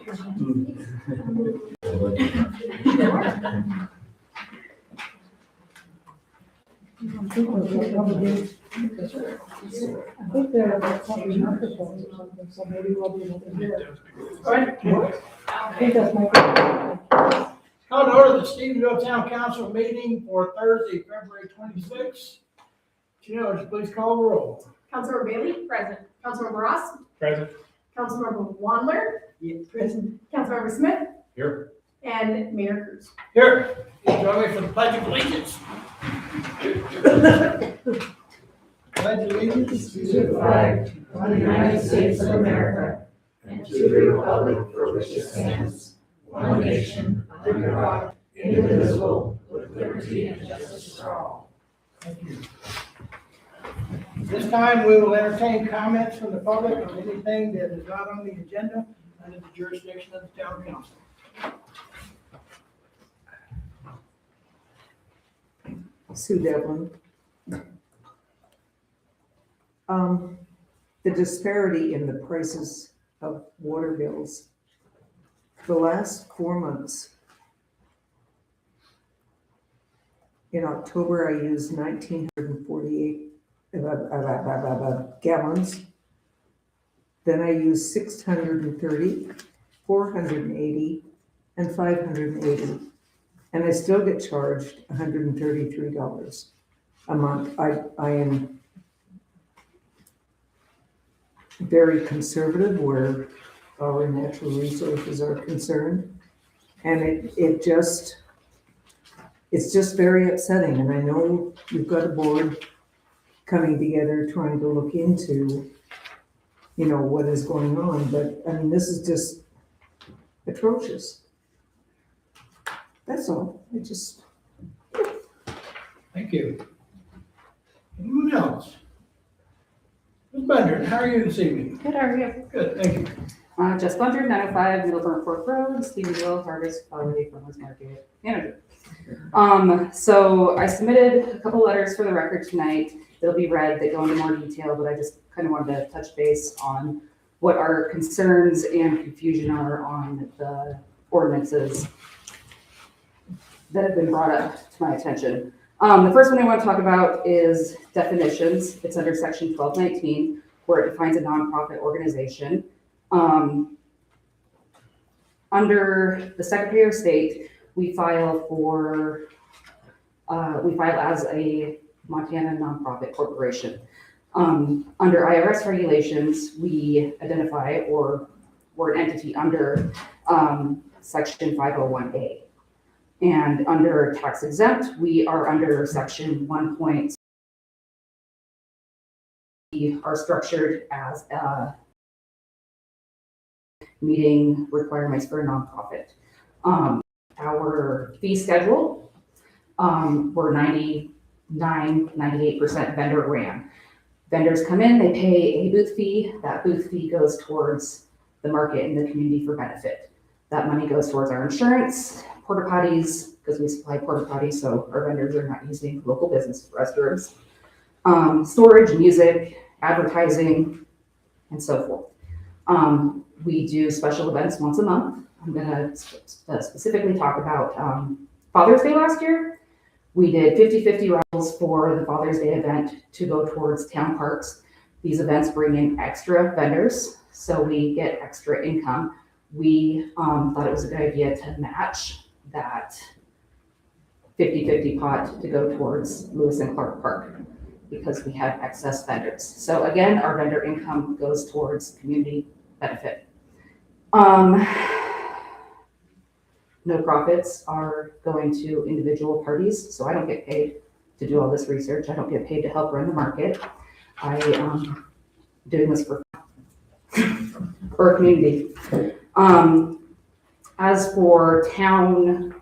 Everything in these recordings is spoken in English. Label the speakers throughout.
Speaker 1: I think they're probably microphones or something, so maybe we'll be able to hear. I think that's microphone.
Speaker 2: Call to order the Stevenville Town Council meeting for Thursday, February 26th. Janelle, would you please call the roll?
Speaker 3: Councilmember Bailey? Present. Councilmember Ross?
Speaker 2: Present.
Speaker 3: Councilmember Wandler?
Speaker 1: Yeah, present.
Speaker 3: Councilmember Smith?
Speaker 2: Here.
Speaker 3: And Mayor Cruz.
Speaker 2: Here. Join me for the Pledge of Allegiance. Pledge allegiance
Speaker 4: to the flag of the United States of America and to the republic for which it stands, one nation, under God, indivisible, with liberty and justice for all.
Speaker 2: Thank you. This time we will entertain comments from the public on anything that is not on the agenda under the jurisdiction of the town council.
Speaker 5: Sue Devlin. The disparity in the prices of water bills. The last 4 months, in October, I used 1,948 gallons. Then I used 630, 480, and 580. And I still get charged $133 a month. I am very conservative where our natural resources are concerned. And it's just very upsetting. And I know you've got a board coming together trying to look into, what is going on. But I mean, this is just atrocious. That's all.
Speaker 2: Thank you. Anyone else? Ms. Bender, how are you this evening?
Speaker 6: Good, how are you?
Speaker 2: Good, thank you.
Speaker 6: Jess Bunter, 905 Middleburn Fork Road, Stevenville, Harvest, Valley, Farmers Market, manager. So I submitted a couple letters for the record tonight. They'll be read, they go into more detail, but I just kind of wanted to touch base on what our concerns and confusion are on the ordinances that have been brought up to my attention. The first one I want to talk about is definitions. It's under section 1219, where it defines a nonprofit organization. Under the Secretary of State, we file as a Montana nonprofit corporation. Under IRS regulations, we identify or we're an entity under section 501A. And under tax exempt, we are under section 1. We are structured as a meeting requirements for a nonprofit. Our fee schedule, we're 98% vendor ran. Vendors come in, they pay a booth fee. That booth fee goes towards the market and the community for benefit. That money goes towards our insurance, porta potties, because we supply porta potties, so our vendors are not using local business restrooms, storage, music, advertising, and so forth. We do special events once a month. I'm going to specifically talk about Father's Day last year. We did 50-50 raffles for the Father's Day event to go towards town parks. These events bring in extra vendors, so we get extra income. We thought it was a good idea to match that 50-50 pot to go towards Lewis and Clark Park because we had excess vendors. So again, our vendor income goes towards community benefit. No profits are going to individual parties, so I don't get paid to do all this research. I don't get paid to help run the market. I am doing this for a community. As for town,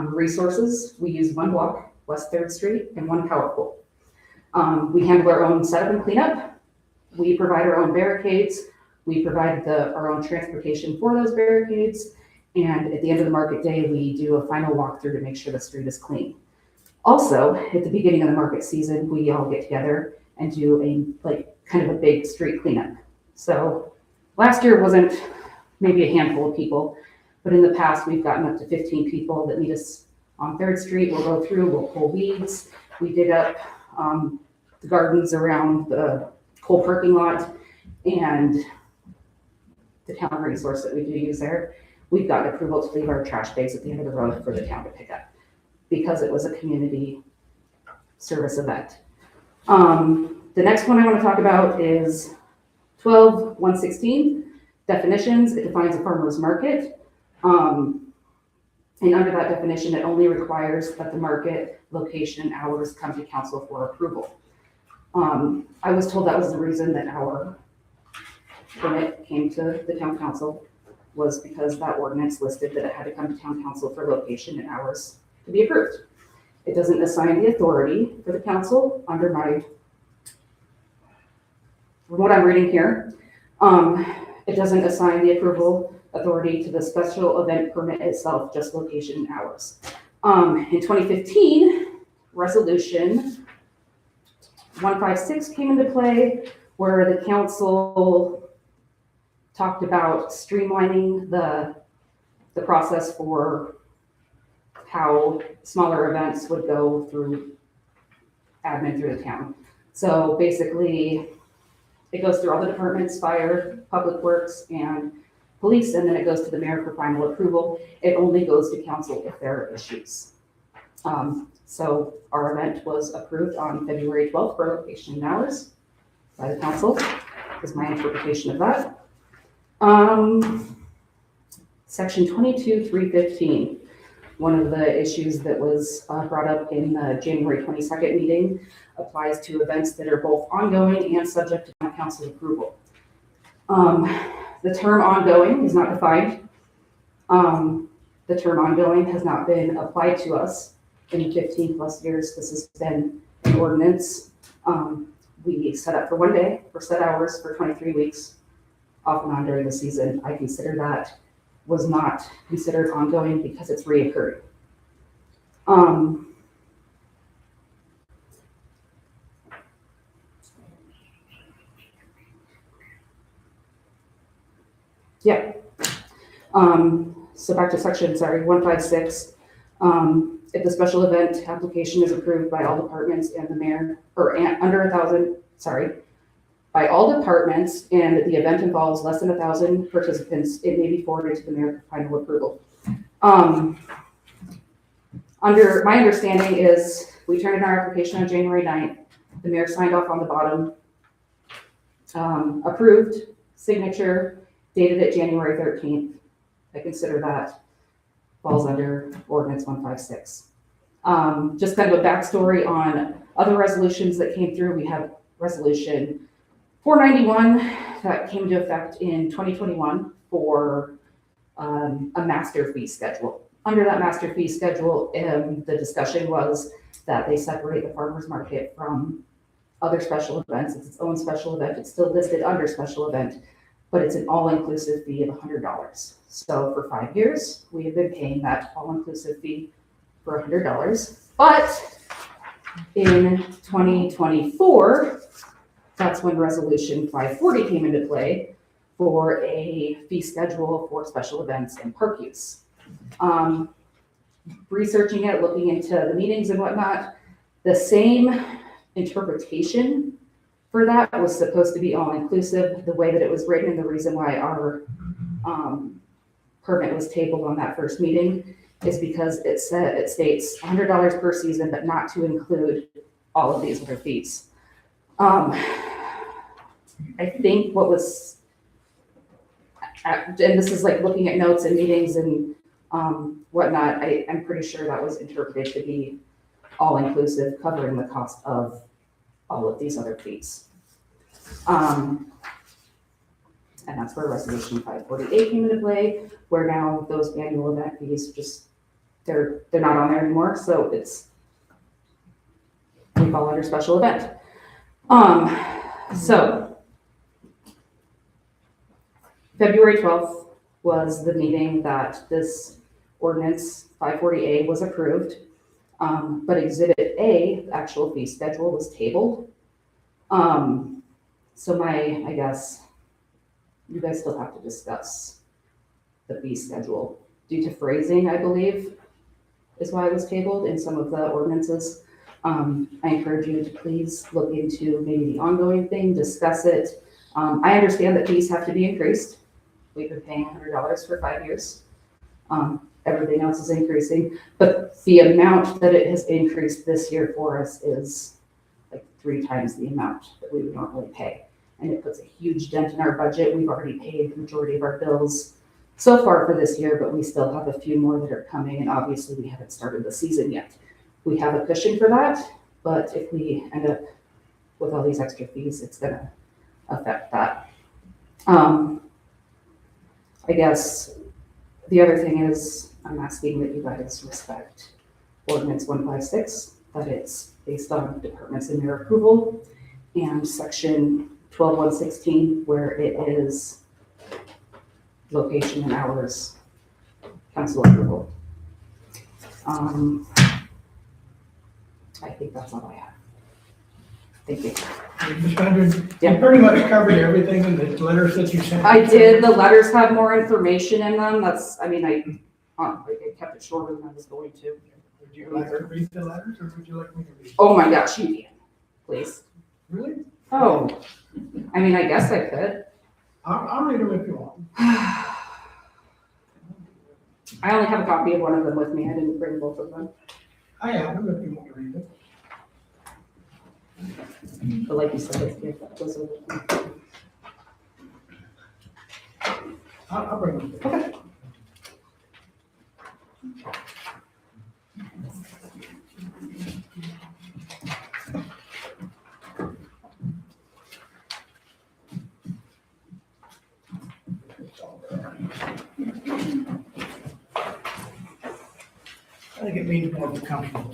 Speaker 6: resources, we use one block, West 3rd Street, and one power pole. We handle our own setup and cleanup. We provide our own barricades. We provide our own transportation for those barricades. And at the end of the market day, we do a final walkthrough to make sure the street is clean. Also, at the beginning of the market season, we all get together and do kind of a big street cleanup. So Last year wasn't maybe a handful of people, but in the past, we've gotten up to 15 people that meet us on 3rd Street. We'll go through, we'll pull weeds. We dig up the gardens around the coal parking lot and the town resource that we do use there. We've gotten approval to leave our trash bags at the end of the road for the town to pick up because it was a community service event. The next one I want to talk about is 12.116, definitions. It defines a farmer's market. And under that definition, it only requires that the market location and hours come to council for approval. I was told that was the reason that our permit came to the town council, was because that ordinance listed that it had to come to town council for location and hours to be approved. It doesn't assign the authority for the council under from what I'm reading here. It doesn't assign the approval authority to the special event permit itself, just location and hours. In 2015, resolution 156 came into play, where the council talked about streamlining the process for how smaller events would go through admin through the town. So basically, it goes through all the departments, fire, public works, and police, and then it goes to the mayor for final approval. It only goes to council if there are issues. So our event was approved on February 12th for location and hours by the council, is my interpretation of that. Section 22.315, one of the issues that was brought up in the January 22nd meeting applies to events that are both ongoing and subject to council approval. The term ongoing is not defined. The term ongoing has not been applied to us in 15 plus years. This has been an ordinance. We set up for 1 day, for set hours for 23 weeks, off and on during the season. I consider that was not considered ongoing because it's reoccurring. Yeah. So back to section, 156. If the special event application is approved by all departments and the mayor, or under 1,000, by all departments, and the event involves less than 1,000 participants, it may be forwarded to the mayor for final approval. Under my understanding is we turned in our application on January 9th. The mayor signed off on the bottom, approved, signature, dated it January 13th. I consider that falls under ordinance 156. Just kind of a backstory on other resolutions that came through. We have resolution 491 that came into effect in 2021 for a master fee schedule. Under that master fee schedule, the discussion was that they separate the farmers market from other special events. It's its own special event. It's still listed under special event, but it's an all-inclusive fee of $100. So for 5 years, we have been paying that all-inclusive fee for $100. But in 2024, that's when resolution 540 came into play for a fee schedule for special events and park use. Researching it, looking into the meetings and whatnot, the same interpretation for that was supposed to be all-inclusive. The way that it was written and the reason why our permit was tabled on that first meeting is because it states $100 per season, but not to include all of these other fees. I think what was, and this is like looking at notes and meetings and whatnot, I'm pretty sure that was interpreted to be all-inclusive, covering the cost of all of these other fees. And that's where resolution 548 came into play, where now those annual event fees just, they're not on there anymore. So we fall under special event. So February 12th was the meeting that this ordinance 540A was approved. But Exhibit A, the actual fee schedule, was tabled. So my you guys still have to discuss the fee schedule due to phrasing, I believe, is why it was tabled in some of the ordinances. I encourage you to please look into maybe the ongoing thing, discuss it. I understand that fees have to be increased. We've been paying $100 for 5 years. Everything else is increasing, but the amount that it has increased this year for us is like 3 times the amount that we would normally pay. And it puts a huge dent in our budget. We've already paid the majority of our bills so far for this year, but we still have a few more that are coming, and obviously we haven't started the season yet. We have a cushion for that, but if we end up with all these extra fees, it's gonna affect that. I guess the other thing is, I'm asking that you guys respect ordinance 156, that it's based on departments and their approval, and section 12116, where it is location and hours, council approval. I think that's all I have. Thank you.
Speaker 2: You pretty much covered everything in the letters that you sent.
Speaker 6: I did, the letters have more information in them, that's, I mean, I kept it shorter than I was going to.
Speaker 2: Would you like to read the letters, or would you like me to read?
Speaker 6: Oh my gosh, you can, please.
Speaker 2: Really?
Speaker 6: Oh, I mean, I guess I could.
Speaker 2: I'll read them if you want.
Speaker 6: I only have a copy of one of them with me, I didn't bring both of them.
Speaker 2: I have them if you want to read them.
Speaker 6: But like you said, it's good, those are the.
Speaker 2: I'll bring them.
Speaker 6: Okay.
Speaker 2: I think it means more comfortable.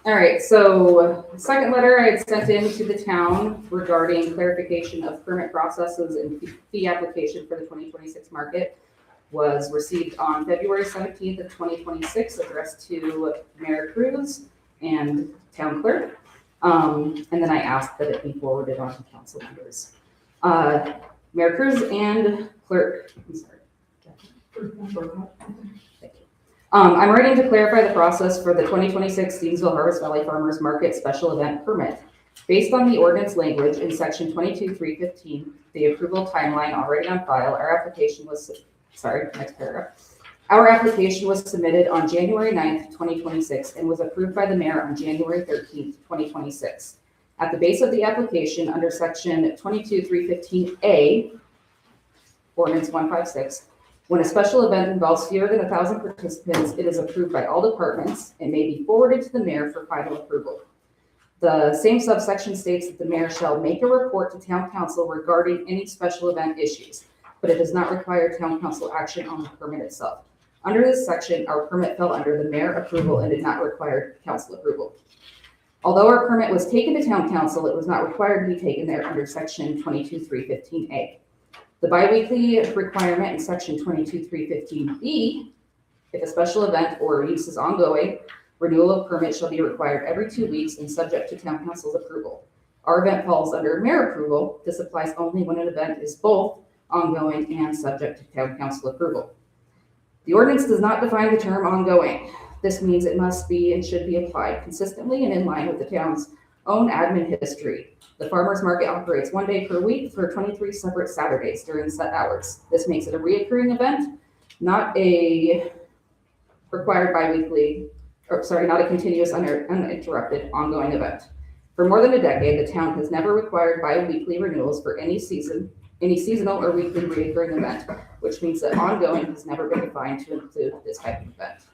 Speaker 6: All right, so the second letter I had sent in to the town regarding clarification of permit processes and fee application for the 2026 market was received on February 17th of 2026, addressed to Mayor Cruz and town clerk. And then I asked that it be forwarded on to council members. Mayor Cruz and clerk, I'm sorry. Thank you. I'm writing to clarify the process for the 2026 Stevenville Harvest Valley Farmers Market Special Event Permit. Based on the ordinance language in section 22.315, the approval timeline already on file, our application was, next paragraph. Our application was submitted on January 9th, 2026, and was approved by the mayor on January 13th, 2026. At the base of the application, under section 22.315A, ordinance 156, when a special event involves fewer than 1,000 participants, it is approved by all departments and may be forwarded to the mayor for final approval. The same subsection states that the mayor shall make a report to town council regarding any special event issues, but it does not require town council action on the permit itself. Under this section, our permit fell under the mayor approval and did not require council approval. Although our permit was taken to town council, it was not required to be taken there under section 22.315A. The biweekly requirement in section 22.315B, if a special event or use is ongoing, renewal of permit shall be required every 2 weeks and subject to town council's approval. Our event falls under mayor approval. This applies only when an event is both ongoing and subject to town council approval. The ordinance does not define the term ongoing. This means it must be and should be applied consistently and in line with the town's own admin history. The farmers market operates 1 day per week for 23 separate Saturdays during set hours. This makes it a reoccurring event, not a required not a continuous uninterrupted ongoing event. For more than a decade, the town has never required bi-weekly renewals for any seasonal or weekly reoccurring event, which means that ongoing has never been defined to include this type of event.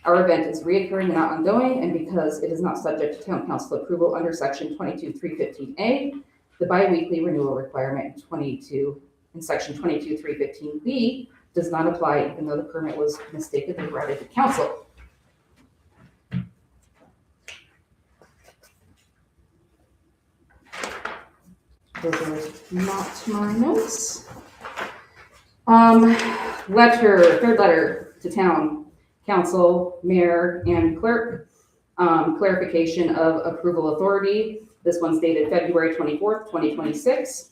Speaker 6: Our event is reoccurring and not ongoing, and because it is not subject to town council approval under section 22.315A, the biweekly renewal requirement in section 22.315B does not apply, even though the permit was mistakenly routed to council. Those are not my notes. Third letter to town council, mayor, and clerk. Clarification of approval authority. This one's dated February 24th, 2026.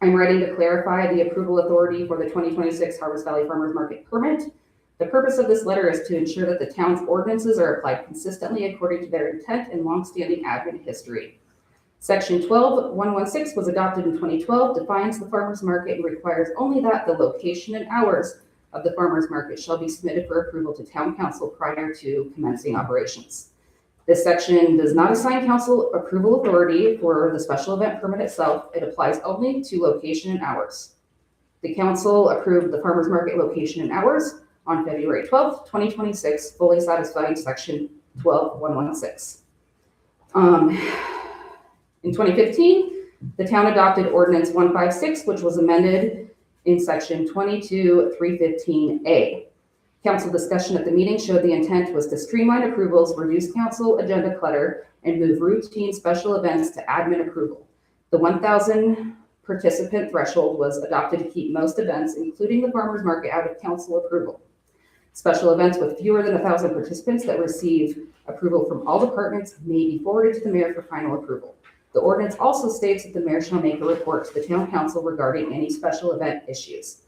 Speaker 6: I'm writing to clarify the approval authority for the 2026 Harvest Valley Farmers Market permit. The purpose of this letter is to ensure that the town's ordinances are applied consistently according to their intent and longstanding admin history. Section 12-116 was adopted in 2012, defines the farmers market and requires only that the location and hours of the farmers market shall be submitted for approval to town council prior to commencing operations. This section does not assign council approval authority for the special event permit itself. It applies only to location and hours. The council approved the farmers market location and hours on February 12th, 2026, fully satisfying section 12-116. In 2015, the town adopted ordinance 156, which was amended in section 22-315A. Council discussion at the meeting showed the intent was to streamline approvals, reduce council agenda clutter, and move routine special events to admin approval. The 1,000 participant threshold was adopted to keep most events, including the farmers market, out of council approval. Special events with fewer than 1,000 participants that receive approval from all departments may be forwarded to the mayor for final approval. The ordinance also states that the mayor shall make a report to the town council regarding any special event issues.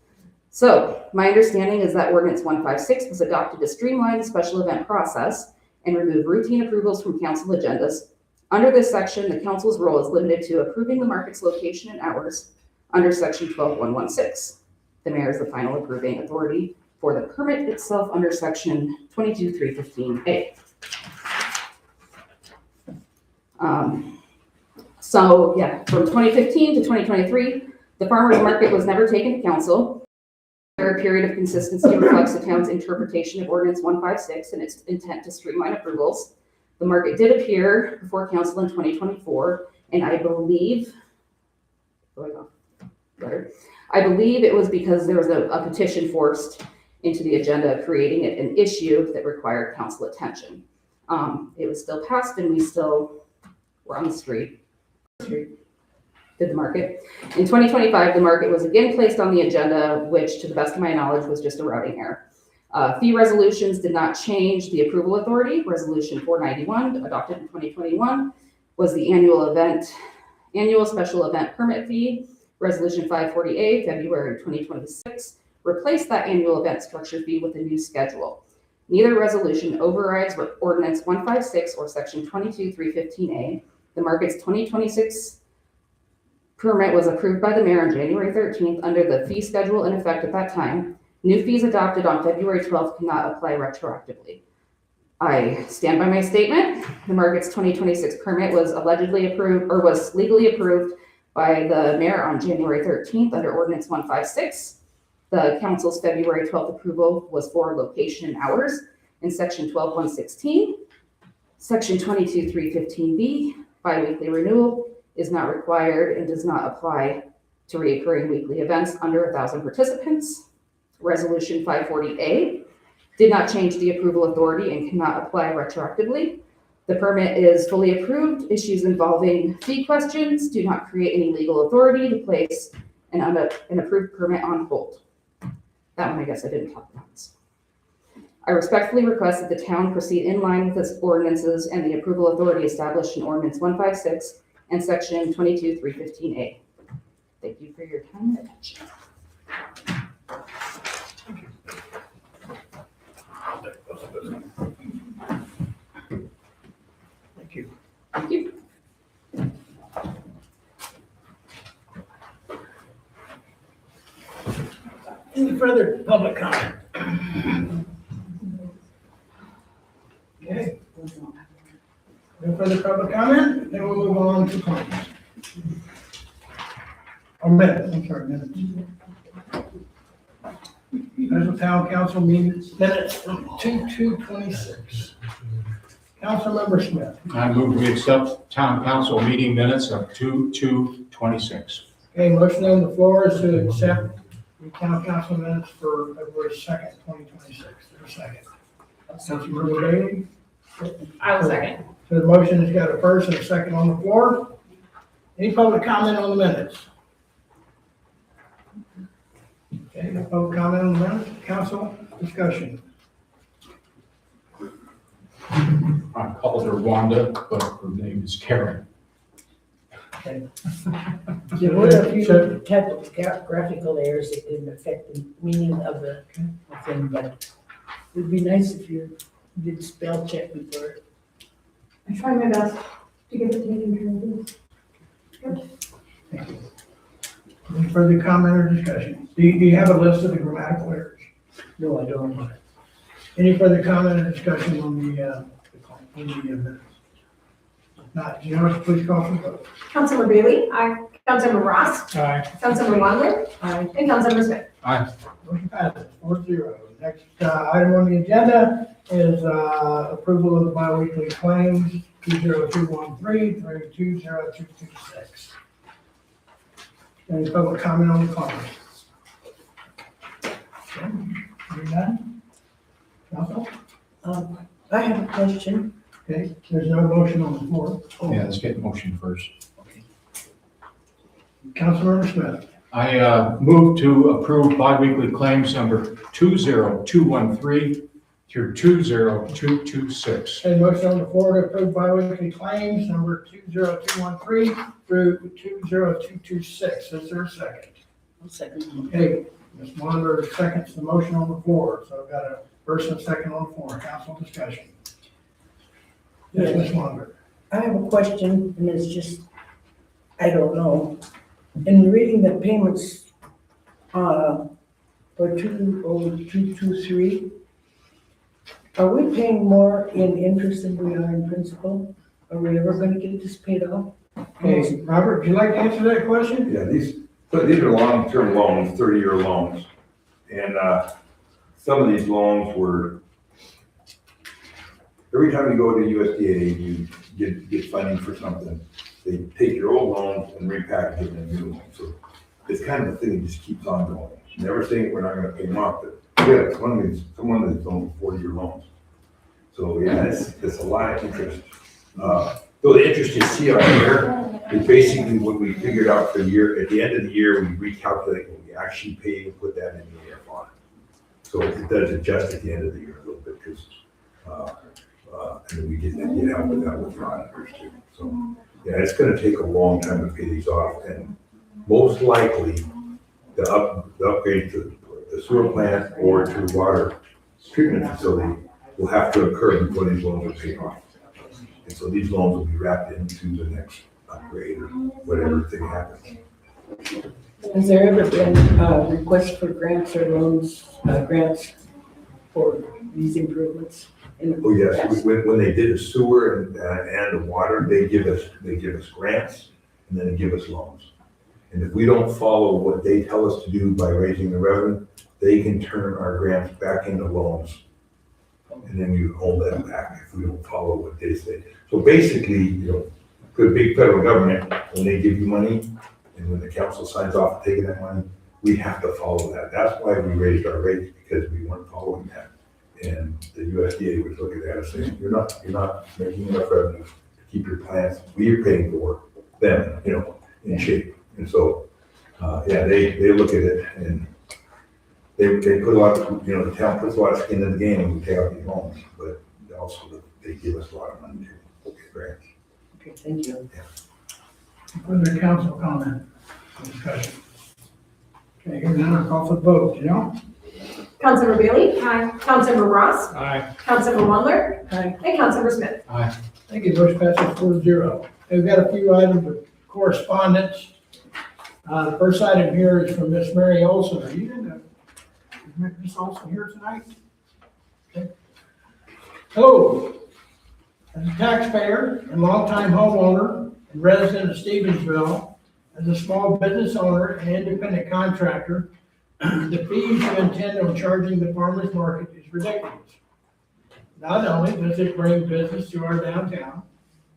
Speaker 6: So my understanding is that ordinance 156 was adopted to streamline the special event process and remove routine approvals from council agendas. Under this section, the council's role is limited to approving the market's location and hours under section 12-116. The mayor is the final approving authority for the permit itself under section 22-315A. So yeah, from 2015 to 2023, the farmers market was never taken to council. A period of consistency reflects the town's interpretation of ordinance 156 and its intent to streamline approvals. The market did appear before council in 2024, and I believe it was because there was a petition forced into the agenda, creating it an issue that required council attention. It was still passed, and we still were on the street. Did the market. In 2025, the market was again placed on the agenda, which to the best of my knowledge was just a routing error. Fee resolutions did not change the approval authority. Resolution 491, adopted in 2021, was the annual special event permit fee. Resolution 540A, February 2026, replaced that annual event structure fee with a new schedule. Neither resolution overrides ordinance 156 or section 22-315A. The market's 2026 permit was approved by the mayor on January 13th under the fee schedule in effect at that time. New fees adopted on February 12th cannot apply retroactively. I stand by my statement. The market's 2026 permit was allegedly approved or was legally approved by the mayor on January 13th under ordinance 156. The council's February 12th approval was for location and hours in section 12-116. Section 22-315B, biweekly renewal, is not required and does not apply to reoccurring weekly events under 1,000 participants. Resolution 540A did not change the approval authority and cannot apply retroactively. The permit is fully approved. Issues involving fee questions do not create any legal authority to place an approved permit on hold. That one I guess I didn't talk about. I respectfully request that the town proceed in line with its ordinances and the approval authority established in ordinance 156 and section 22-315A. Thank you for your time and attention.
Speaker 2: Thank you.
Speaker 6: Thank you.
Speaker 2: Any further public comment? Okay. No further public comment? Then we'll move on to claims. Minutes. Special Town Council minutes from 2/2/26. Councilmember Smith.
Speaker 7: I move we accept town council meeting minutes of 2/2/26.
Speaker 2: Okay, motion on the floor is to accept the town council minutes for February 2nd, 2026. There's a second. Councilmember Bailey.
Speaker 3: I will second.
Speaker 2: So the motion has got a first and a second on the floor. Any public comment on the minutes? Okay, no public comment on the minutes. Council discussion.
Speaker 7: I called her Wanda, but her name is Karen.
Speaker 8: There were a few type of graphical errors that didn't affect the meaning of the thing, but it'd be nice if you did spell check before.
Speaker 1: I try my best to get the taken care of.
Speaker 2: Any further comment or discussion? Do you have a list of the grammatical errors?
Speaker 8: No, I don't.
Speaker 2: Any further comment or discussion on the minutes? If not, Janice, please call for the vote.
Speaker 4: Councilmember Bailey? Aye. Councilmember Ross?
Speaker 2: Aye.
Speaker 4: Councilmember Wander?
Speaker 8: Aye.
Speaker 4: And Councilmember Smith?
Speaker 2: Motion passes 4-0. Next item on the agenda is approval of the biweekly claims 20213 through 20226. Any public comment on the claims? Okay, hearing none? Council?
Speaker 8: I have a question.
Speaker 2: Okay, there's no motion on the floor.
Speaker 7: Yeah, let's get motion first.
Speaker 2: Councilmember Smith.
Speaker 7: I move to approve biweekly claims number 20213 through 20226.
Speaker 2: A motion on the floor to approve biweekly claims number 20213 through 20226. Is there a second?
Speaker 8: I'll second.
Speaker 2: Okay, Ms. Wander seconds the motion on the floor, so I've got a first and second on the floor. Council discussion. Yes, Ms. Wander.
Speaker 8: I have a question, and it's just, I don't know. In reading the payments, for 20223, are we paying more in interest than we are in principal? Are we ever gonna get this paid off?
Speaker 2: Okay, Robert, would you like to answer that question?
Speaker 9: Yeah, these are long-term loans, 30-year loans. And some of these loans were, every time you go to USDA, you get funding for something, they take your old loans and repackage it in a new one. So it's kind of a thing that just keeps on going. Never saying we're not gonna pay them off, but yeah, someone that's on 40-year loans. So yeah, it's a lot of interest. Though the interest you see on here is basically what we figured out for the year. At the end of the year, we recalculate what we actually pay and put that in the AFR. So it does adjust at the end of the year a little bit because, and then we get help with that with auditors too. So yeah, it's gonna take a long time to pay these off, and most likely the upgrade to the sewer plant or to the water treatment facility will have to occur before these loans are paid off. And so these loans will be wrapped into the next upgrade or whatever thing happens.
Speaker 8: Has there ever been requests for grants or loans, grants for these improvements?
Speaker 9: Oh, yes, when they did the sewer and the water, they give us grants and then they give us loans. And if we don't follow what they tell us to do by raising the revenue, they can turn our grants back into loans. And then you hold them back if we don't follow what they say. So basically, for the big federal government, when they give you money and when the council signs off taking that money, we have to follow that. That's why we raised our rates, because we weren't following that. And the USDA would look at that and say, you're not making enough revenue to keep your plants. We are paying for them, in shape. And so, they look at it and they put a lot of, the town puts a lot of skin in the game when we pay out these loans, but also they give us a lot of money to get grants.
Speaker 8: Okay, thank you.
Speaker 2: Further council comment or discussion? Okay, hearing none, I'll call for the vote.
Speaker 4: Councilmember Bailey? Aye. Councilmember Ross?
Speaker 2: Aye.
Speaker 4: Councilmember Wander?
Speaker 8: Aye.
Speaker 4: And Councilmember Smith?
Speaker 2: Thank you, motion passes 4-0. We've got a few items of correspondence. The first item here is from Miss Mary Olson. Are you in Miss Olson here tonight? Okay. Hello. As a taxpayer and longtime homeowner and resident of Stevenville, as a small business owner and independent contractor, the fees you intend on charging the farmer's market is ridiculous. Not only does it bring business to our downtown,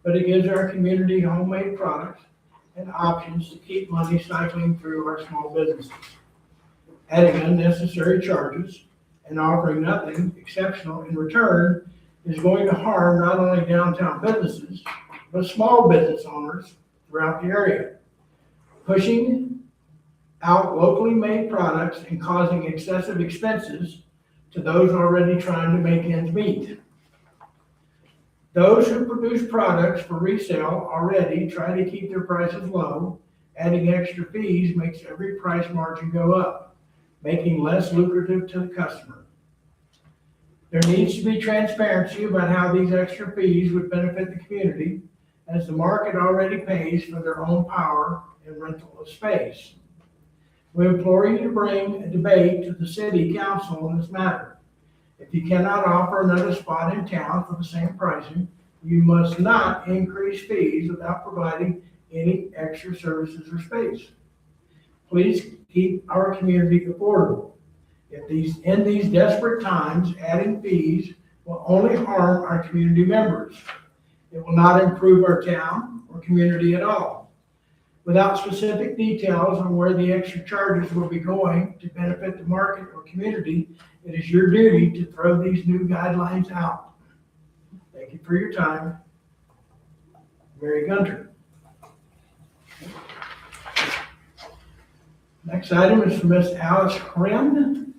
Speaker 2: but it gives our community homemade products and options to keep money cycling through our small businesses. Adding unnecessary charges and offering nothing exceptional in return is going to harm not only downtown businesses, but small business owners throughout the area, pushing out locally made products and causing excessive expenses to those already trying to make ends meet. Those who produce products for resale already try to keep their prices low. Adding extra fees makes every price margin go up, making less lucrative to the customer. There needs to be transparency about how these extra fees would benefit the community, as the market already pays for their own power and rental of space. We implore you to bring a debate to the city council on this matter. If you cannot offer another spot in town for the same pricing, you must not increase fees without providing any extra services or space. Please keep our community affordable. In these desperate times, adding fees will only harm our community members. It will not improve our town or community at all. Without specific details on where the extra charges will be going to benefit the market or community, it is your duty to throw these new guidelines out. Thank you for your time. Mary Gunter. Next item is from Miss Alice Friend.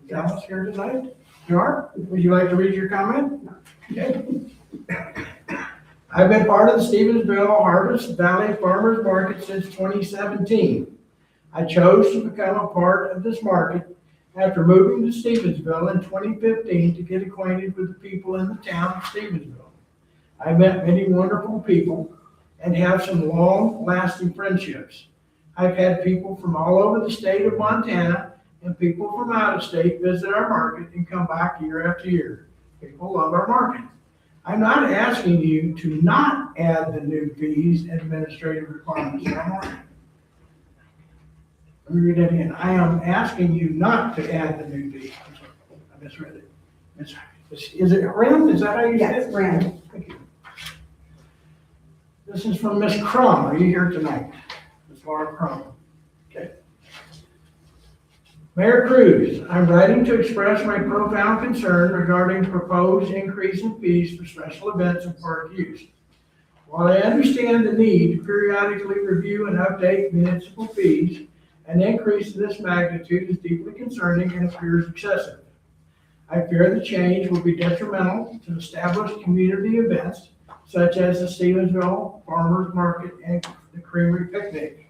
Speaker 2: Is Alice here tonight? You are? Would you like to read your comment? Okay. I've been part of the Stevenville Harvest Valley Farmers Market since 2017. I chose to become a part of this market after moving to Stevensville in 2015 to get acquainted with the people in the town of Stevensville. I met many wonderful people and have some long-lasting friendships. I've had people from all over the state of Montana and people from out of state visit our market and come back year after year. People love our market. I'm not asking you to not add the new fees and administrative requirements to our market. Let me read that again. I am asking you not to add the new fees. I misread it. Is it Ren? Is that how you say it?
Speaker 5: Yes, Ren.
Speaker 2: Thank you. This is from Miss Crum. Are you here tonight? Miss Laura Crum. Okay. Mayor Cruz, I'm writing to express my profound concern regarding proposed increase in fees for special events and park use. While I understand the need to periodically review and update municipal fees, an increase of this magnitude is deeply concerning and appears excessive. I fear the change will be detrimental to established community events such as the Stevensville Farmers Market and the Creamery Picnic.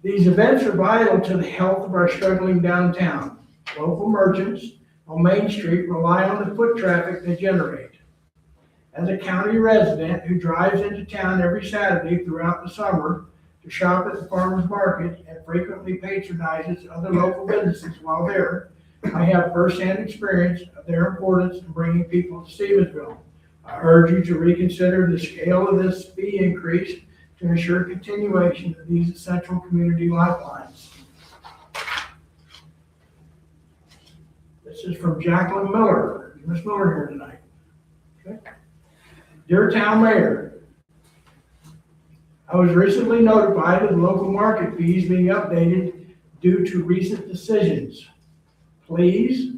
Speaker 2: These events are vital to the health of our struggling downtown. Local merchants on Main Street rely on the foot traffic they generate. As a county resident who drives into town every Saturday throughout the summer to shop at the farmers market and frequently patronizes other local businesses while there, I have firsthand experience of their importance in bringing people to Stevensville. I urge you to reconsider the scale of this fee increase to ensure continuation of these essential community lifelines. This is from Jacqueline Miller. Is Ms. Miller here tonight? Okay. Dear Town Mayor, I was recently notified of the local market fees being updated due to recent decisions. Please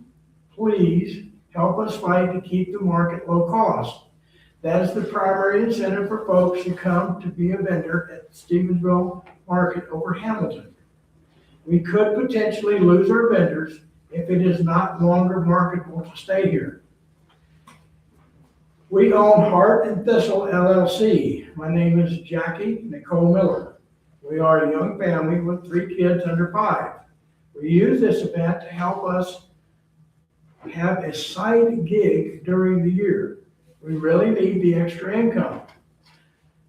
Speaker 2: help us fight to keep the market low cost. That is the primary incentive for folks to come to be a vendor at the Stevensville Market over Hamilton. We could potentially lose our vendors if it is not longer marketable to stay here. We own Heart and Thistle LLC. My name is Jackie Nicole Miller. We are a young family with 3 kids under 5. We use this event to help us have a side gig during the year. We really need the extra income.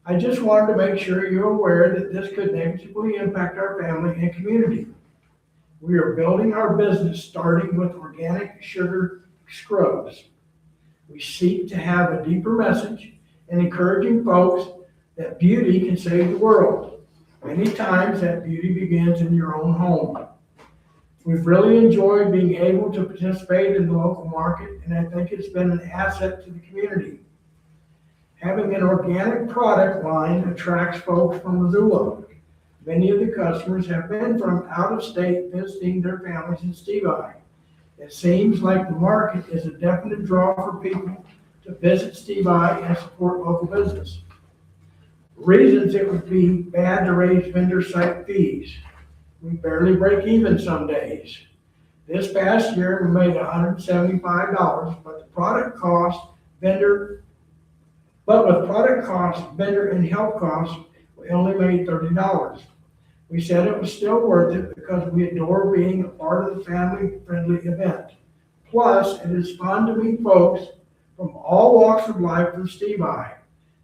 Speaker 2: I just wanted to make sure you're aware that this could negatively impact our family and community. We are building our business starting with organic sugar scrubs. We seek to have a deeper message and encouraging folks that beauty can save the world. Many times that beauty begins in your own home. We've really enjoyed being able to participate in the local market, and I think it's been an asset to the community. Having an organic product line attracts folks from Missoula. Many of the customers have been from out of state visiting their families in Stevie. It seems like the market is a definite draw for people to visit Stevie and support local business. Reasons it would be bad to raise vendor site fees. We barely break even some days. This past year, we made $175, but the product cost vendor But with product costs, vendor and help costs, we only made $30. We said it was still worth it because we adore being a part of the family-friendly event. Plus, it is fun to meet folks from all walks of life through Steve I.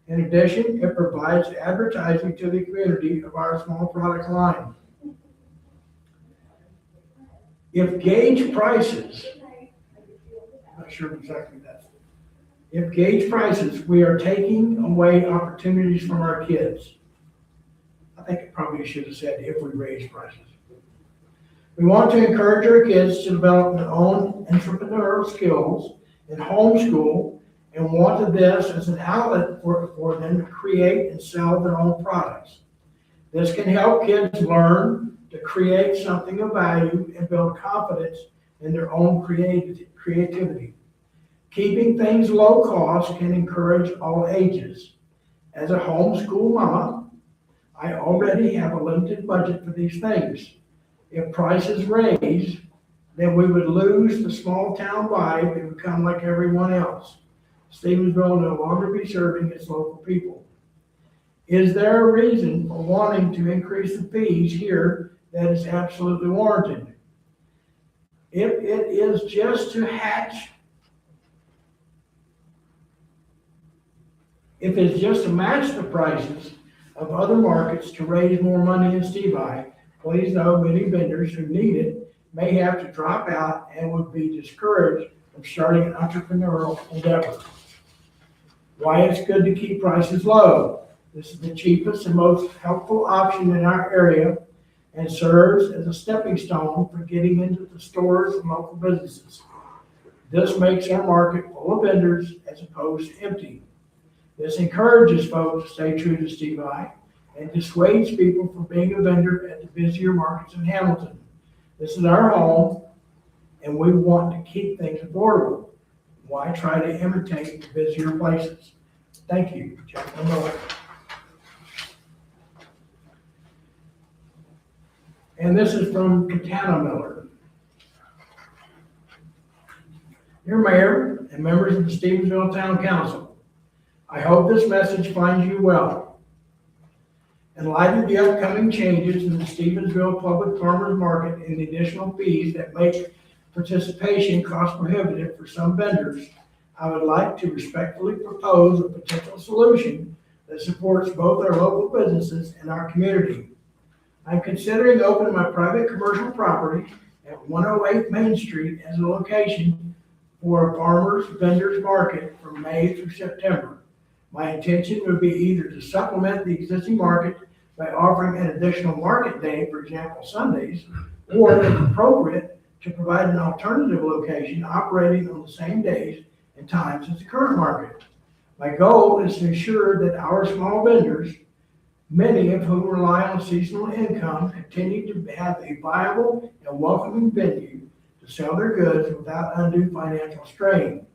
Speaker 2: In addition, it provides advertising to the community of our small product line. If gauge prices, I'm not sure exactly that. If gauge prices, we are taking away opportunities from our kids. I think it probably should have said if we raise prices. We want to encourage our kids to develop their own entrepreneurial skills and homeschool, and wanted this as an outlet for them to create and sell their own products. This can help kids learn to create something of value and build confidence in their own creativity. Keeping things low cost can encourage all ages. As a homeschool mama, I already have a limited budget for these things. If prices raise, then we would lose the small town vibe and become like everyone else. Stevenville will no longer be serving its local people. Is there a reason for wanting to increase the fees here that is absolutely warranted? If it is just to match the prices of other markets to raise more money in Steve I, please know many vendors who need it may have to drop out and would be discouraged from starting an entrepreneurial endeavor. Why it's good to keep prices low. This is the cheapest and most helpful option in our area and serves as a stepping stone for getting into the stores and local businesses. This makes our market full of vendors as opposed to empty. This encourages folks to stay true to Steve I and dissuades people from being a vendor at the busier markets in Hamilton. This is our home, and we want to keep things affordable. Why try to imitate the busier places? Thank you, Chairman Miller. And this is from Katana Miller. Dear Mayor and members of the Stevensville Town Council, I hope this message finds you well. In light of the upcoming changes in the Stevensville Public Farmers Market and the additional fees that make participation cost prohibitive for some vendors, I would like to respectfully propose a potential solution that supports both our local businesses and our community. I'm considering opening my private commercial property at 108 Main Street as a location for a farmers vendors market from May through September. My intention would be either to supplement the existing market by offering an additional market day, for example, Sundays, or if appropriate, to provide an alternative location operating on the same days and times as the current market. My goal is to ensure that our small vendors, many of whom rely on seasonal income, continue to have a viable and welcoming venue to sell their goods without undue financial strain.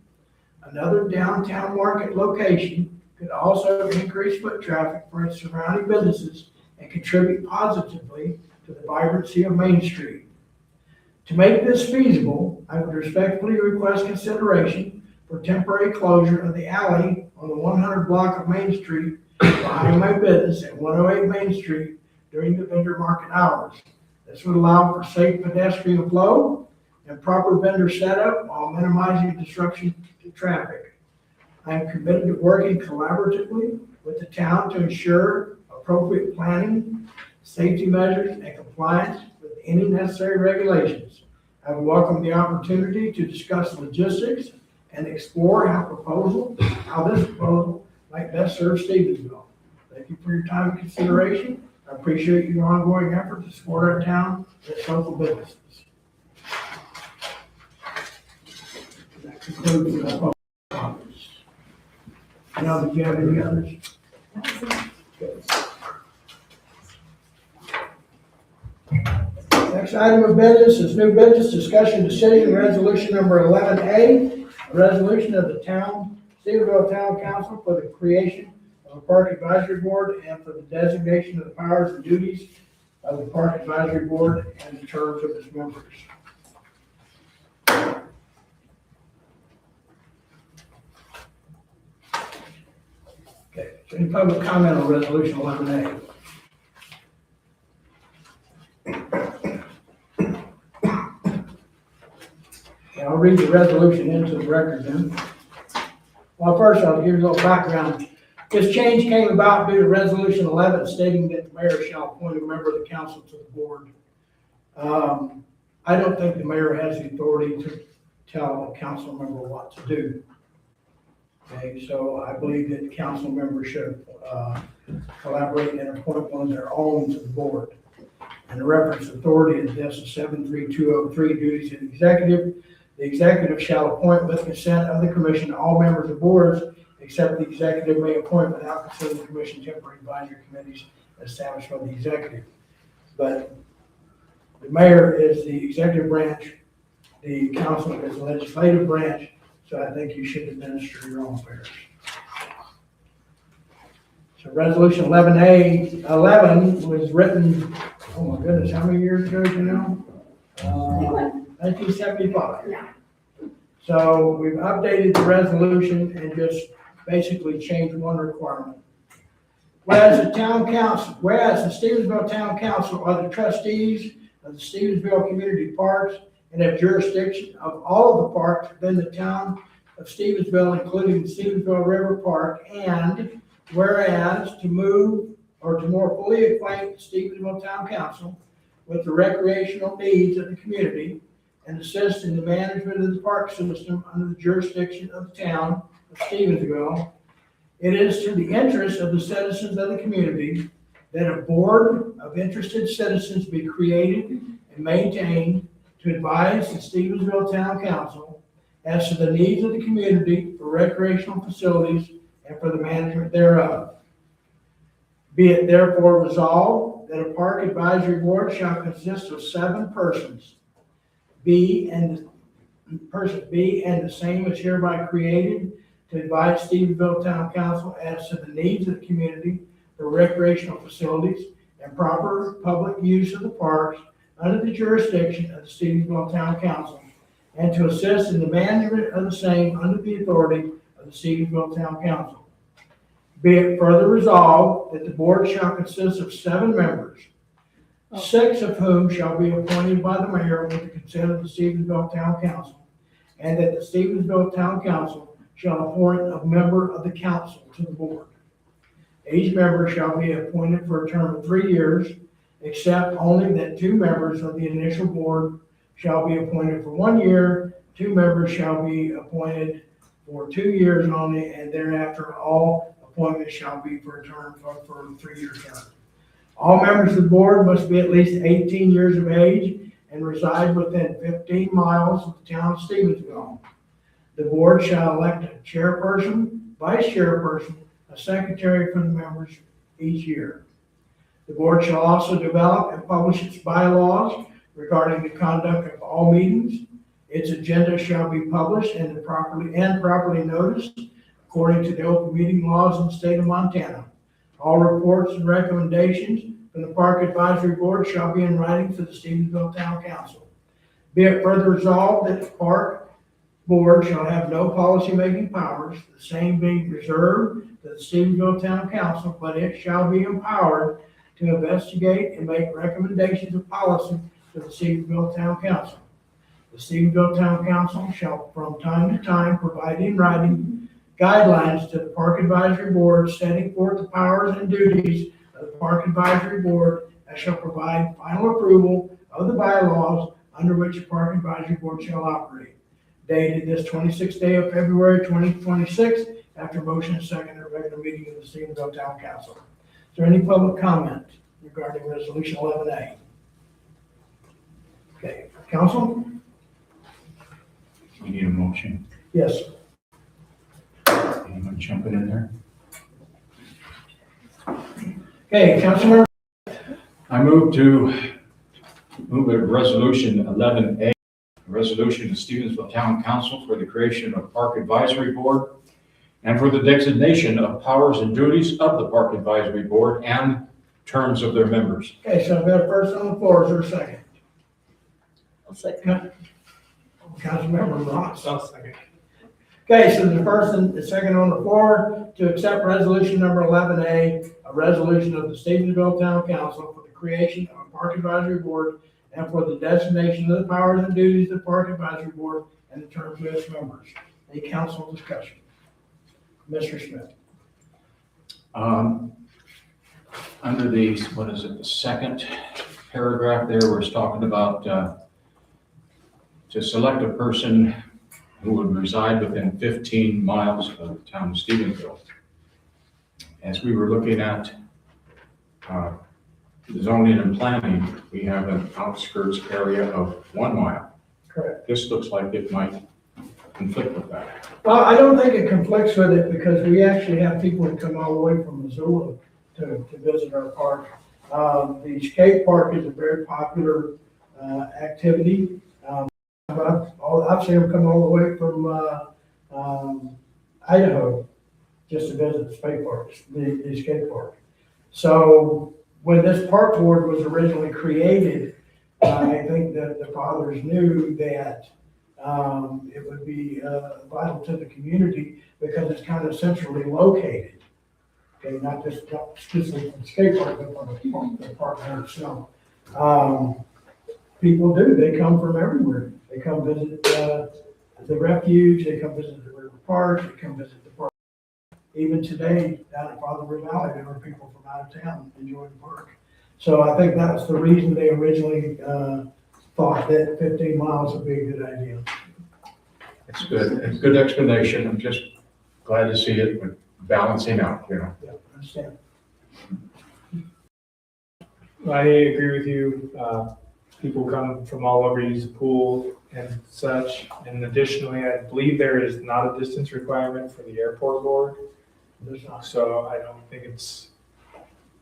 Speaker 2: Another downtown market location could also increase foot traffic for its surrounding businesses and contribute positively to the vibrancy of Main Street. To make this feasible, I would respectfully request consideration for temporary closure of the alley on the 100 block of Main Street behind my business at 108 Main Street during the vendor market hours. This would allow for safe pedestrian flow and proper vendor setup while minimizing disruption to traffic. I am committed to working collaboratively with the town to ensure appropriate planning, safety measures, and compliance with any necessary regulations. I would welcome the opportunity to discuss logistics and explore how this proposal might best serve Stevensville. Thank you for your time and consideration. I appreciate your ongoing effort to support our town and its local businesses. That concludes the public comments. Now, did you have any others? Next item of business is new business discussion decision resolution number 11A, a resolution of the Stevenville Town Council for the creation of a park advisory board and for the designation of the powers and duties of the park advisory board and the terms of its members. Any public comment on resolution 11A? Okay, I'll read the resolution into the record then. Well, first I'll give you a little background. This change came about due to resolution 11 stating that the mayor shall appoint a member of the council to the board. I don't think the mayor has the authority to tell a council member what to do. Okay, so I believe that the council members should collaborate and appoint one of their own to the board. And the reference authority is this, 73203, duties of the executive. The executive shall appoint with consent of the commission all members of boards, except the executive may appoint without consent of the commission temporary advisory committees established by the executive. But the mayor is the executive branch, the council is the legislative branch, so I think you should administer your own affairs. So resolution 11A, 11 was written, oh my goodness, how many years ago, you know? 1975.
Speaker 6: Yeah.
Speaker 2: So we've updated the resolution and just basically changed one requirement. Whereas the Stevensville Town Council are the trustees of the Stevensville Community Parks and have jurisdiction of all of the parks within the town of Stevensville, including the Stevensville River Park, and whereas to move or to more fully acquaint the Stevensville Town Council with the recreational needs of the community and assist in the management of the park system under the jurisdiction of the town of Stevensville, it is to the interest of the citizens of the community that a board of interested citizens be created and maintained to advise the Stevensville Town Council as to the needs of the community for recreational facilities and for the management thereof. Be it therefore resolved that a park advisory board shall consist of 7 persons. Person B and the same is hereby created to advise Stevensville Town Council as to the needs of the community for recreational facilities and proper public use of the parks under the jurisdiction of the Stevensville Town Council, and to assist in the management of the same under the authority of the Stevensville Town Council. Be it further resolved that the board shall consist of 7 members, 6 of whom shall be appointed by the mayor with the consent of the Stevensville Town Council, and that the Stevensville Town Council shall appoint a member of the council to the board. Each member shall be appointed for a term of 3 years, except only that 2 members of the initial board shall be appointed for 1 year, 2 members shall be appointed for 2 years only, and thereafter all appointments shall be for a term for a 3-year term. All members of the board must be at least 18 years of age and reside within 15 miles of the town of Stevensville. The board shall elect a chairperson, vice chairperson, a secretary from the members each year. The board shall also develop and publish its bylaws regarding the conduct of all meetings. Its agenda shall be published and properly noticed according to the open meeting laws in the state of Montana. All reports and recommendations from the Park Advisory Board shall be in writing to the Stevensville Town Council. Be it further resolved that the Park Board shall have no policy-making powers, the same being reserved to the Stevensville Town Council, but it shall be empowered to investigate and make recommendations of policy to the Stevensville Town Council. The Stevensville Town Council shall from time to time provide in writing guidelines to the Park Advisory Board setting forth the powers and duties of the Park Advisory Board and shall provide final approval of the bylaws under which the Park Advisory Board shall operate. Dated this 26th day of February 2026, after motion and second at regular meeting of the Stevenville Town Council. Is there any public comment regarding resolution 11A? Okay, council?
Speaker 7: We need a motion.
Speaker 2: Yes.
Speaker 7: Anyone jumping in there?
Speaker 2: Okay, Councilmember.
Speaker 7: I move a resolution 11A, a resolution to Stevensville Town Council for the creation of Park Advisory Board and for the designation of powers and duties of the Park Advisory Board and terms of their members.
Speaker 2: Okay, so I've got a first on the floor. Is there a second?
Speaker 8: I'll second.
Speaker 2: Councilmember Ross.
Speaker 10: I'll second.
Speaker 2: Okay, so the first and the second on the floor to accept resolution number 11A, a resolution of the Stevenville Town Council for the creation of a park advisory board and for the designation of the powers and duties of the park advisory board and the terms of its members. Any council discussion? Mr. Smith.
Speaker 7: Under the, what is it, the second paragraph there, where it's talking about to select a person who would reside within 15 miles of the town of Stevenville. As we were looking at zoning and planning, we have an outskirts area of 1 mile.
Speaker 2: Correct.
Speaker 7: This looks like it might conflict with that.
Speaker 2: Well, I don't think it conflicts with it because we actually have people that come all the way from Missoula to visit our park. The skate park is a very popular activity. I've seen them come all the way from Idaho just to visit the skate parks, the skate park. So when this park board was originally created, I think that the fathers knew that it would be vital to the community because it's kind of centrally located. Okay, not just specifically for the skate park, but for the park itself. People do, they come from everywhere. They come visit the refuge, they come visit the river park, they come visit the park. Even today, down at Father River Valley, there were people from out of town enjoying the park. So I think that was the reason they originally thought that 15 miles would be a good idea.
Speaker 7: It's good. It's a good explanation. I'm just glad to see it balancing out, you know.
Speaker 2: Yeah, I understand.
Speaker 10: I agree with you. People come from all over, use the pool and such. And additionally, I believe there is not a distance requirement for the airport board.
Speaker 2: There's not.
Speaker 10: So I don't think it's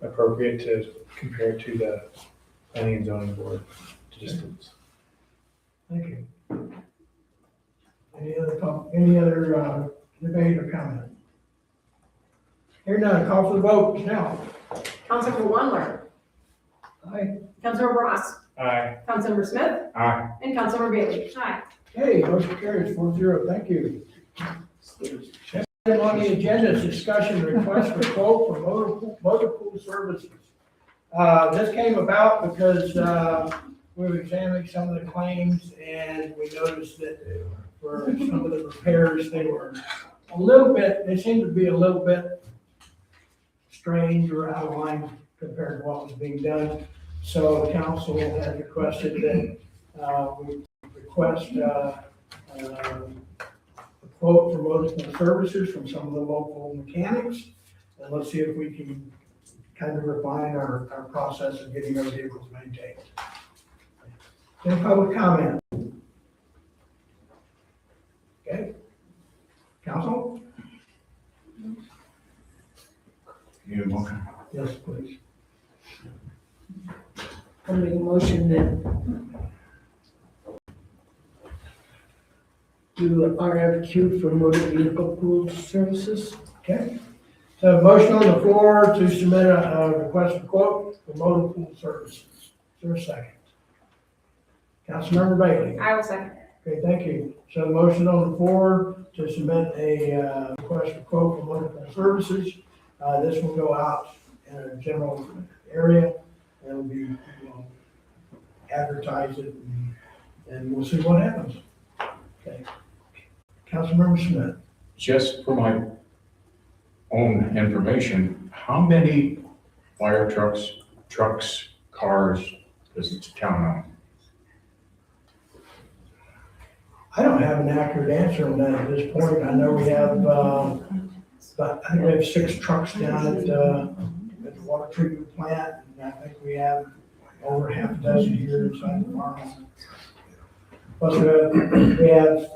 Speaker 10: appropriate to compare to the planning and zoning board distance.
Speaker 2: Thank you. Any other debate or comment? Hearing none, call for the vote now.
Speaker 4: Councilmember Wandler,
Speaker 2: Aye.
Speaker 4: Councilmember Ross,
Speaker 10: Aye.
Speaker 4: Councilmember Smith,
Speaker 7: Aye.
Speaker 4: and Councilmember Bailey. Aye.
Speaker 2: Okay, motion carries 4-0. Thank you. Next item on the agenda is discussion request for quote for motor pool services. This came about because we were examining some of the claims and we noticed that for some of the repairs, they were a little bit, they seemed to be a little bit strange or out of line compared to what was being done. So the council has requested that we request a quote for motor services from some of the local mechanics. And let's see if we can kind of refine our process of getting our vehicles maintained. Any public comment? Okay. Council?
Speaker 7: You motion?
Speaker 2: Yes, please.
Speaker 8: I'll make a motion that do an RFQ for motor vehicle pool services.
Speaker 2: Okay. So a motion on the floor to submit a request for quote for motor pool services. Is there a second? Councilmember Bailey.
Speaker 3: I will second.
Speaker 2: Okay, thank you. So a motion on the floor to submit a request for quote for motor pool services. This will go out in a general area. It'll be, we'll advertise it and we'll see what happens. Okay. Councilmember Smith.
Speaker 7: Just for my own information, how many fire trucks, cars does the town own?
Speaker 2: I don't have an accurate answer on that at this point. I know we have, but I think we have 6 trucks down at the water treatment plant. And I think we have over half a dozen here inside the farm. Plus we have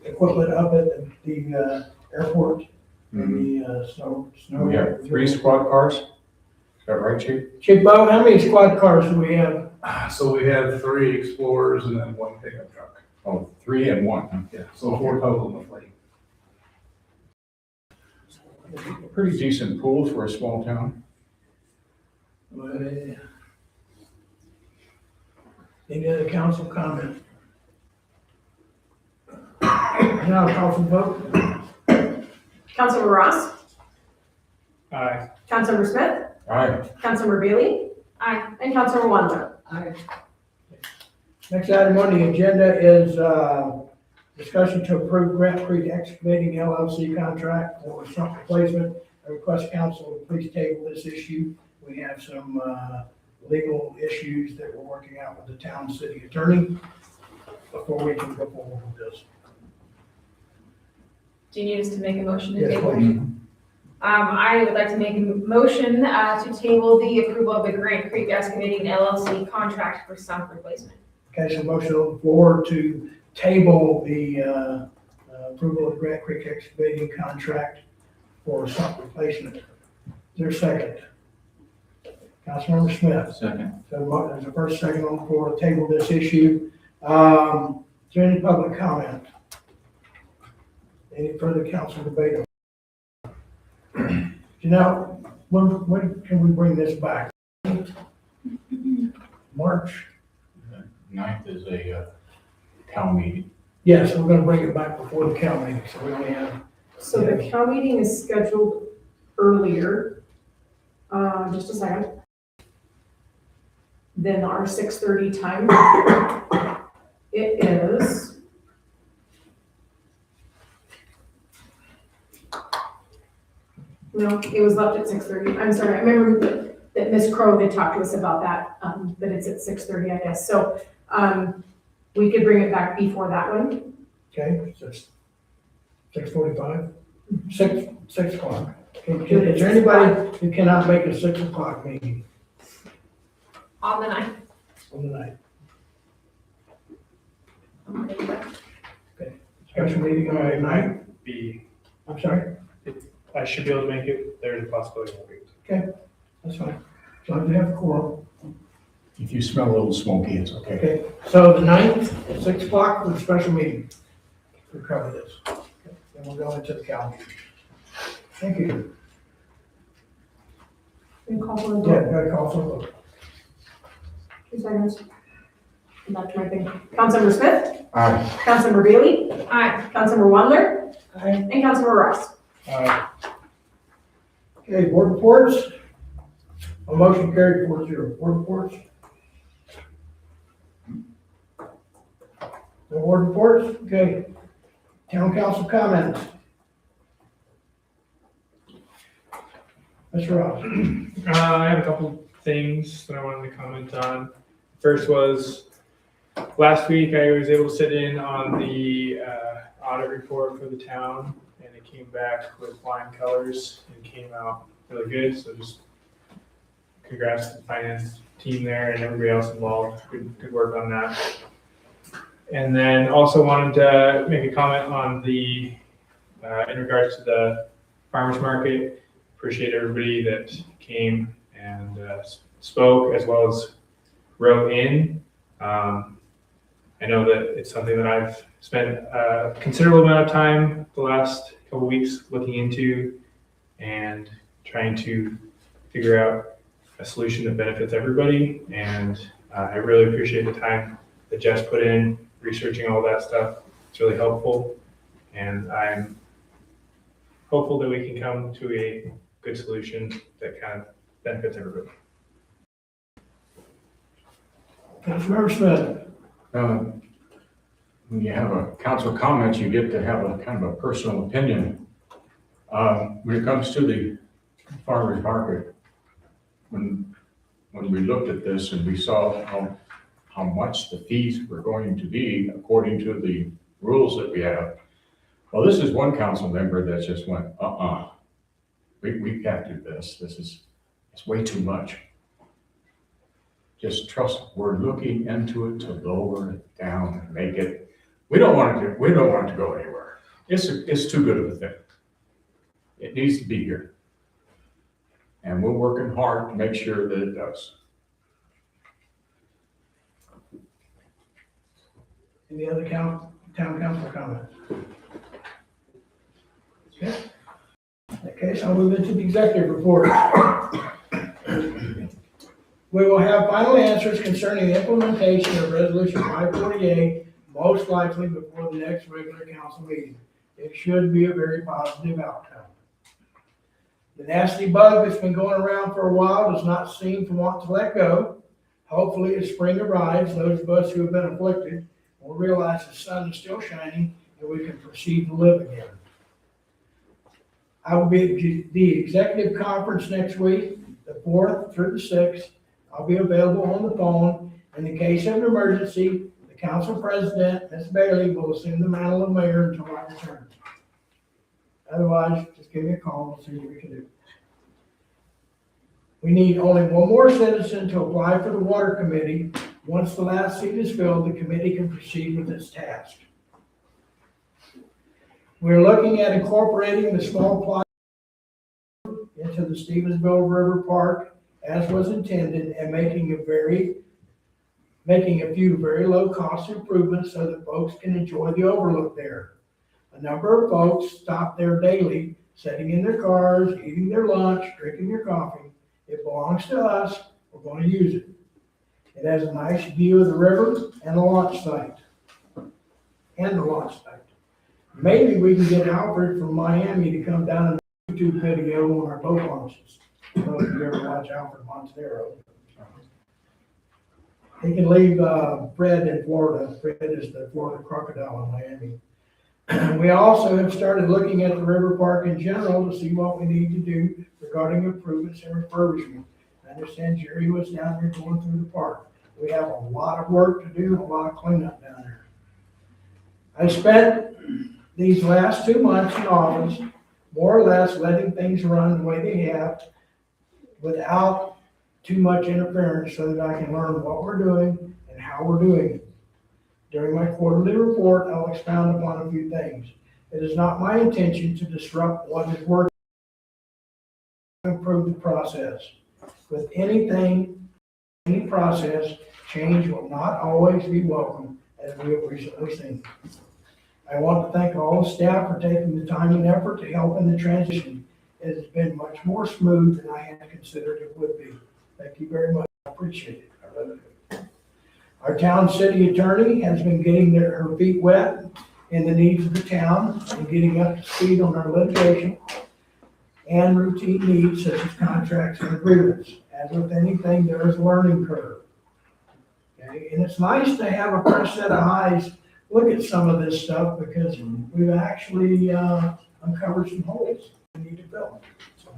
Speaker 2: equipment up at the airport and the snow.
Speaker 7: We have 3 squad cars? Is that right, Chief?
Speaker 2: Chief Bo, how many squad cars do we have?
Speaker 11: So we have 3 Explorers and then 1 pickup truck.
Speaker 7: Oh, 3 and 1, huh?
Speaker 11: Yeah, so 4 total in the fleet.
Speaker 7: Pretty decent pool for a small town.
Speaker 2: Any other council comment? No now call for the vote.
Speaker 3: Councilmember Ross,
Speaker 10: Aye.
Speaker 3: Councilmember Smith,
Speaker 7: Aye.
Speaker 3: Councilmember Bailey. Aye. And Councilmember Wondler.
Speaker 2: Aye. Next item on the agenda is, discussion to approve Grant Creek Excavating LLC contract for sump replacement. I request council to please table this issue. We have some, legal issues that we're working out with the town city attorney before we can go forward with this.
Speaker 3: Do you need us to make a motion to
Speaker 2: Yes,
Speaker 3: table?
Speaker 2: please.
Speaker 3: I would like to make a motion to table the approval of the Grant Creek Excavating LLC contract for sump replacement.
Speaker 2: Okay, so motion on the floor to table the, approval of Grant Creek Excavating contract for sump replacement. Is there a second? Councilmember Smith.
Speaker 7: Second.
Speaker 2: So there's a first, second on the floor to table this issue. Is there any public comment? Any further council debate? Janelle, when can we bring this back? March?
Speaker 7: 9th is a town meeting.
Speaker 2: Yes, we're gonna bring it back before the council meeting, so we only have,
Speaker 3: So the cow meeting is scheduled earlier, just a second, than our 6:30 time. It is. No, it was left at 6:30. I'm sorry, I remember that Ms. Crowe had talked to us about that, but it's at 6:30, I guess. So, we could bring it back before that one.
Speaker 2: okay, so it's 6:45, 6 o'clock. Is there anybody who cannot make a 6 o'clock meeting
Speaker 3: On the 9th.
Speaker 2: on the night? Special meeting on the night? I'm sorry?
Speaker 10: I should be able to make it. There's a possibility I won't be able to.
Speaker 2: That's fine. So I have a quorum.
Speaker 7: If you smell a little smoky, it's okay.
Speaker 2: Okay, so the 9th at 6 o'clock for the special meeting. We'll cover this. Okay, then we'll go into the calendar. Thank you.
Speaker 3: And call for a
Speaker 2: Yeah,
Speaker 3: vote.
Speaker 2: got a call for a vote.
Speaker 3: 2 seconds. I'm back to my thing. Councilmember Smith,
Speaker 7: Aye.
Speaker 3: Councilmember Bailey. Aye. Councilmember Wondler,
Speaker 2: Aye.
Speaker 3: and Councilmember Ross.
Speaker 2: Okay, board reports. A motion carried 4-0. Board reports. No board reports? Okay. Town council comments. Mr. Ross.
Speaker 10: I have a couple things that I wanted to comment on. First was, last week I was able to sit in on the audit report for the town, and it came back with flying colors and came out really good. So just congrats to the finance team there and everybody else involved. Good work on that. And then also wanted to make a comment on the, in regards to the farmer's market. Appreciate everybody that came and spoke as well as wrote in. I know that it's something that I've spent a considerable amount of time the last couple weeks looking into and trying to figure out a solution that benefits everybody. And I really appreciate the time that Jess put in researching all that stuff. It's really helpful. And I'm hopeful that we can come to a good solution that kind of benefits everybody.
Speaker 2: Councilmember Smith.
Speaker 7: When you have a council comment, you get to have a kind of a personal opinion. When it comes to the farmer's market, when we looked at this and we saw how much the fees were going to be according to the rules that we have, well, this is one council member that just went, we can't do this. It's way too much. Just trust, we're looking into it to lower it down and make it, we don't want it to go anywhere. It's too good of a thing. It needs to be here. And we're working hard to make sure that it does.
Speaker 2: Any other town council comments? Okay. In that case, I'll move into the executive report. We will have final answers concerning the implementation of Resolution 548 most likely before the next regular council meeting. It should be a very positive outcome. The nasty bug that's been going around for a while does not seem to want to let go. Hopefully, as spring arrives, those of us who have been afflicted will realize the sun is still shining and we can proceed to live again. I will be at the executive conference next week, the 4th through the 6th. I'll be available on the phone. In the case of an emergency, the council president, Ms. Bailey, will assume the mantle of mayor until I return. Otherwise, just give me a call and see what we can do. We need only one more citizen to apply for the water committee. Once the last seat is filled, the committee can proceed with its task. We're looking at incorporating the small plot into the Stevenville River Park as was intended and making a few very low cost improvements so that folks can enjoy the overlook there. A number of folks stop there daily, sitting in their cars, eating their lunch, drinking their coffee. It belongs to us. We're going to use it. It has a nice view of the river and the launch site. Maybe we can get Alfred from Miami to come down and do a YouTube video on our boat launches. I don't know if you ever watch Alfred Montero. He can leave Fred in Florida. Fred is the Florida crocodile in Miami. We also have started looking at the river park in general to see what we need to do regarding improvements and refurbishment. I understand Jerry was down there going through the park. We have a lot of work to do, a lot of cleanup down there. I spent these last 2 months in office more or less letting things run the way they have without too much interference so that I can learn what we're doing and how we're doing it. During my quarterly report, I'll expound upon a few things. It is not my intention to disrupt what is working to improve the process. With any process, change will not always be welcome, as we have recently seen. I want to thank all the staff for taking the time and effort to help in the transition. It has been much more smooth than I had considered it would be. Thank you very much. I appreciate it. Our town city attorney has been getting her feet wet in the needs of the town and getting up to speed on our litigation and routine needs such as contracts and agreements. As with anything, there is a learning curve. Okay? And it's nice to have a fresh set of eyes look at some of this stuff because we've actually uncovered some holes we need to fill. So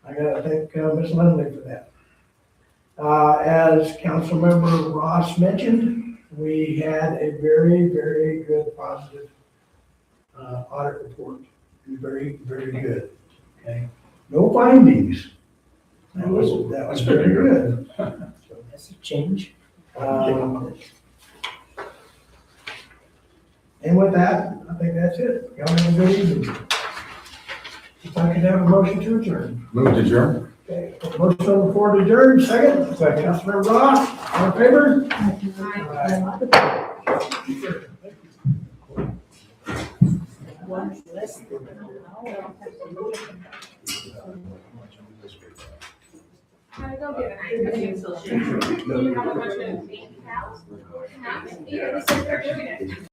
Speaker 2: I gotta thank Ms. Lindley for that. As Councilmember Ross mentioned, we had a very, very good positive audit report. Very, very good. Okay, no findings. That was very good.
Speaker 8: That's a change.
Speaker 2: And with that, I think that's it. Y'all have a good evening. If I could have a motion to adjourn.
Speaker 7: Move to adjourn.
Speaker 2: Okay, motion on the floor to adjourn, second. Second. Councilmember Ross, all in favor?
Speaker 8: One less than an hour.
Speaker 3: Gotta go get an idea. You have a bunch of baby cows? Huh? Yeah, they said they're doing it.